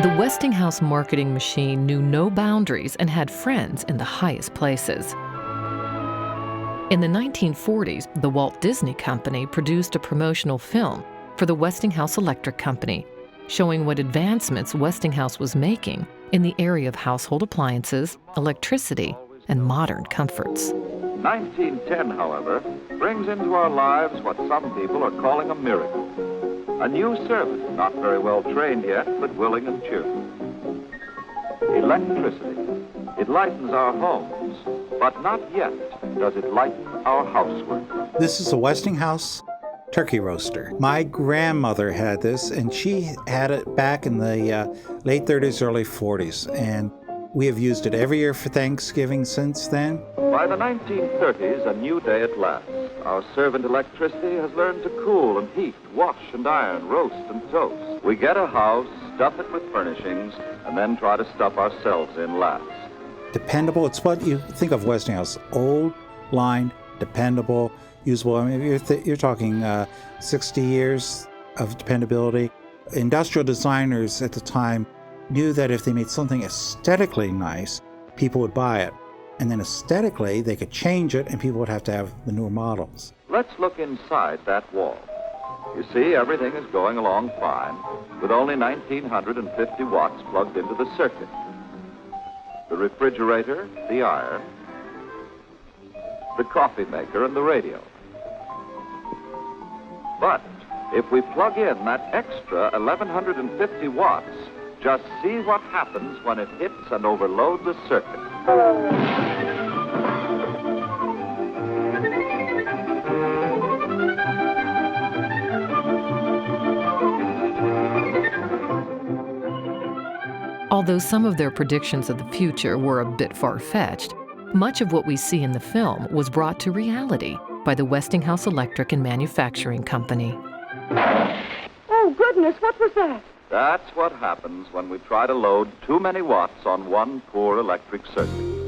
The Westinghouse marketing machine knew no boundaries and had friends in the highest places. In the 1940s, the Walt Disney Company produced a promotional film for the Westinghouse Electric Company, showing what advancements Westinghouse was making in the area of household appliances, electricity, and modern comforts. 1910, however, brings into our lives what some people are calling a miracle. A new servant, not very well trained yet, but willing and cheerful. Electricity. It lightens our homes, but not yet does it lighten our housework. This is a Westinghouse turkey roaster. My grandmother had this, and she had it back in the late 30s, early 40s, and we have used it every year for Thanksgiving since then. By the 1930s, a new day at last. Our servant electricity has learned to cool and heat, wash and iron, roast and toast. We get a house, stuff it with furnishings, and then try to stuff ourselves in last. Dependable, it's what you think of Westinghouse. Old line, dependable, usable. I mean, you're talking 60 years of dependability. Industrial designers at the time knew that if they made something aesthetically nice, people would buy it. And then aesthetically, they could change it and people would have to have the newer models. Let's look inside that wall. You see, everything is going along fine, with only 1,950 watts plugged into the circuit. The refrigerator, the iron, the coffee maker, and the radio. But if we plug in that extra 1,150 watts, just see what happens when it hits and overloads the circuit. Although some of their predictions of the future were a bit far-fetched, much of what we see in the film was brought to reality by the Westinghouse Electric and Manufacturing Company. Oh, goodness, what was that? That's what happens when we try to load too many watts on one poor electric circuit.